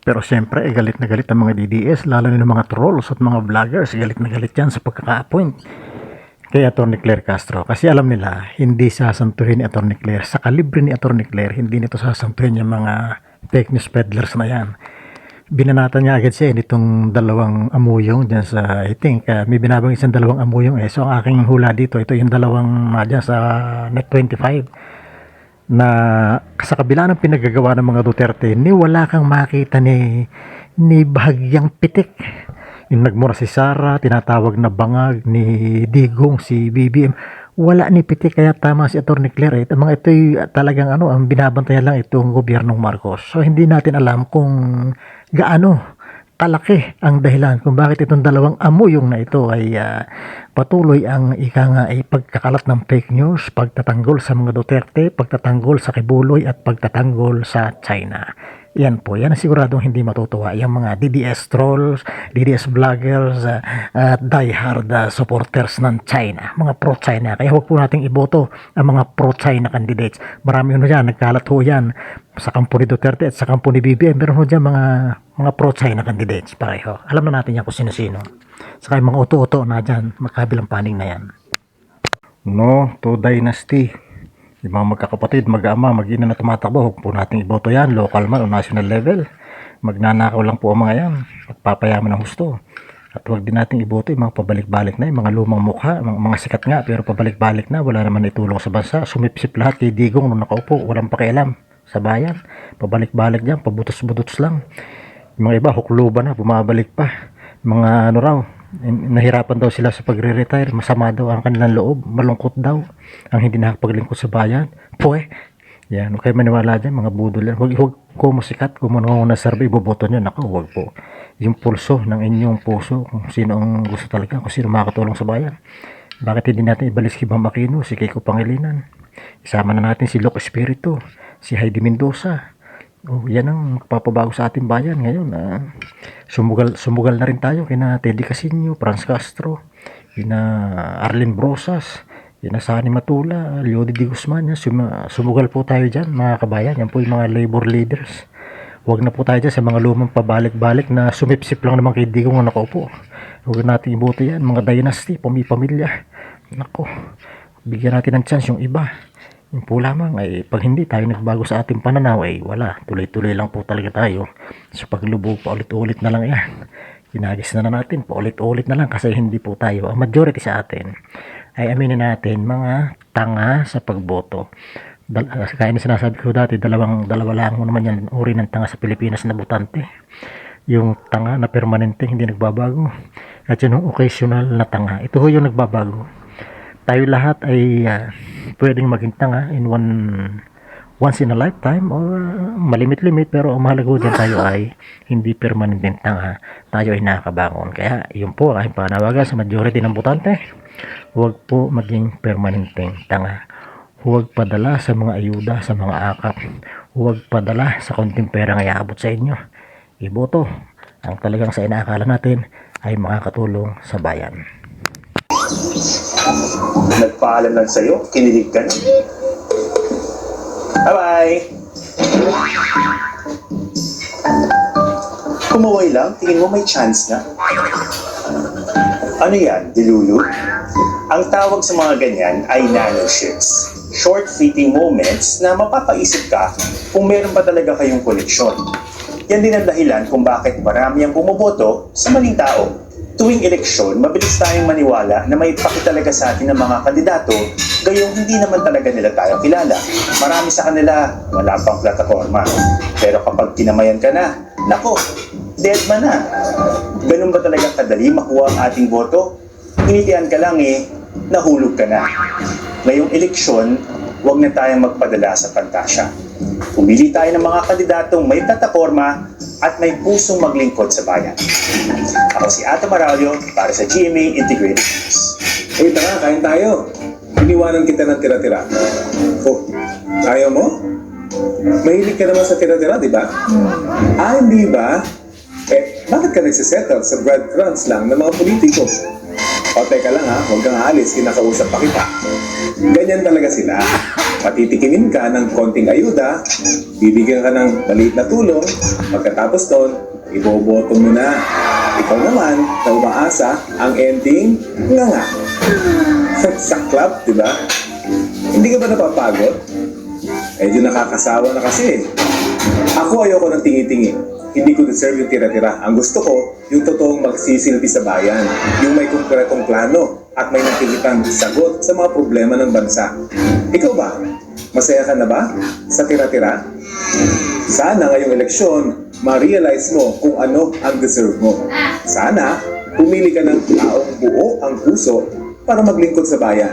Pero siyempre, galit na galit ang mga DDS, lalo na ng mga trolls at mga vloggers. Galit na galit yan sa pagkaka-appoint kay Atty. Claire Castro. Kasi alam nila, hindi sasantuhin ni Atty. Claire. Sa kalibre ni Atty. Claire, hindi nito sasantuhin yung mga fake news peddlers na yan. Binanatan niya agad siya nitong dalawang amuyong dyan sa, I think, may binabang isang dalawang amuyong eh. So ang aking hula dito, ito yung dalawang dyan sa Net 25 na sa kabila ng pinagagawa ng mga Duterte, ni wala kang makita ni bahagyang pitik. Yung nagmura si Sara, tinatawag na bangag ni Digong, si BBM, wala ni pitik. Kaya tama si Atty. Claire. Ang mga ito'y talagang ang binabantayan lang itong gobyernong Marcos. So hindi natin alam kung gaano kalaki ang dahilan kung bakit itong dalawang amuyong na ito ay patuloy ang ay pagkakalat ng fake news, pagtatanggol sa mga Duterte, pagtatanggol sa Kibuloy at pagtatanggol sa China. Yan po, yan ang siguradong hindi matutuwa yung mga DDS trolls, DDS vloggers, diehard supporters ng China, mga pro-China. Kaya huwag po nating iboto ang mga pro-China candidates. Marami dyan, nagkalat ho yan sa kampo ni Duterte at sa kampo ni BBM. Meron ho dyan mga pro-China candidates pareho. Alam na natin yan kung sino-sino. Saka yung mga uto-uto na dyan, magkabilang paning na yan. No to dynasty. Yung mga magkakapatid, mag-ama, mag-ina na tumatakbo, huwag po natin iboto yan, local man o national level. Magnanakaw lang po ang mga yan, magpapayaman ng husto. At huwag din natin iboto yung mga pabalik-balik na, yung mga lumang mukha, mga sikat nga, pero pabalik-balik na, wala naman itulong sa bansa. Sumipsip lahat kay Digong nung nakaupo, walang pakialam sa bayan. Pabalik-balik dyan, pabutos-butos lang. Yung mga iba, hukluba na, bumabalik pa. Mga raw, nahirapan daw sila sa pagre-retire, masama daw ang kanilang loob, malungkot daw ang hindi nakakapaglingkod sa bayan. Yan, huwag kayo maniwala dyan, mga budol yan. Huwag ko masikat, kung ano na survey, boboto nyo, naku, huwag po. Yung pulso ng inyong puso, kung sino ang gusto talaga, kung sino makakatulong sa bayan. Bakit hindi natin ibalik si Bam Aquino, si Kiko Pangilinan? Isama na natin si Luke Espiritu, si Heidi Mendoza. Yan ang magpapabago sa ating bayan ngayon. Sumugal na rin tayo kina Teddy Casino, Franz Castro, kina Arlen Brosas, kina Sani Matula, Leody Di Guzman. Sumugal po tayo dyan, mga kabayan. Yan po yung mga labor leaders. Huwag na po tayo dyan sa mga lumang pabalik-balik na sumipsip lang naman kay Digong na nakaupo. Huwag natin iboto yan, mga dynasty, pamilya. Nako, bigyan natin ng chance yung iba. Yung po lamang ay pag hindi tayo nagbago sa ating pananaw ay wala, tuloy-tuloy lang po talaga tayo. So paglubog pa ulit-ulit na lang yan, kinagis na natin pa ulit-ulit na lang kasi hindi po tayo, ang majority sa atin ay aminin natin mga tanga sa pagboto. Kaya na sinasabi ko dati, dalawa lang naman yan uri ng tanga sa Pilipinas na botante. Yung tanga na permanente hindi nagbabago at yung occasional na tanga, ito ho yung nagbabago. Tayo lahat ay pwedeng maging tanga in once in a lifetime or malimit-limit, pero ang mahalaga dyan tayo ay hindi permanenteng tanga, tayo ay nakakabangon. Kaya yun po ang panawagan sa majority ng botante, huwag po maging permanenteng tanga. Huwag padala sa mga ayuda, sa mga akap, huwag padala sa konting pera nga iaabot sa inyo. Iboto ang talagang sa inaakala natin ay makakatulong sa bayan. Nagpaalam lang sa'yo, kinilig ka na. Bye-bye! Kumaway lang, tingin mo may chance na. Ano yan, dilulu? Ang tawag sa mga ganyan ay nanoships. Short fleeting moments na mapapaisip ka kung meron ba talaga kayong koneksyon. Yan din ang dahilan kung bakit marami ang bumoboto sa maling tao. Tuwing eleksyon, mabilis tayong maniwala na may paki talaga sa atin ng mga kandidato, gayong hindi naman talaga nila tayo kilala. Marami sa kanila, wala pang plataforma. Pero kapag kinamayan ka na, nako, dead man na. Ganun ba talaga kadali makuha ang ating boto? Initian ka lang nahulog ka na. Ngayong eleksyon, huwag na tayong magpadala sa pantasya. Pumili tayo ng mga kandidatong may plataforma at may pusong maglingkod sa bayan. Ako si Ato Maralio para sa GMA Integrated News. Uy, tara, kain tayo. Iniwanan kita ng tira-tira. Oh, ayaw mo? Mahilig ka naman sa tira-tira, di ba? Hindi ba? Bakit ka nagsisettle sa breadcrumbs lang ng mga politiko? O teka lang ha, huwag kang aalis, kinakausap pa kita. Ganyan talaga sila. Patitikimin ka ng konting ayuda, bibigyan ka ng maliit na tulong, pagkatapos doon, iboboto mo na. Ikaw naman, na umaasa, ang ending, nga. Saklap, di ba? Hindi ka ba napapagod? Medyo nakakasawa na kasi. Ako ayoko ng tingi-tingi. Hindi ko deserve yung tira-tira. Ang gusto ko, yung totoong magsisilbi sa bayan. Yung may konkretong plano at may nakikitang sagot sa mga problema ng bansa. Ikaw ba? Masaya ka na ba sa tira-tira? Sana ngayong eleksyon, ma-realize mo kung ano ang deserve mo. Sana, pumili ka ng taong buo ang puso para maglingkod sa bayan.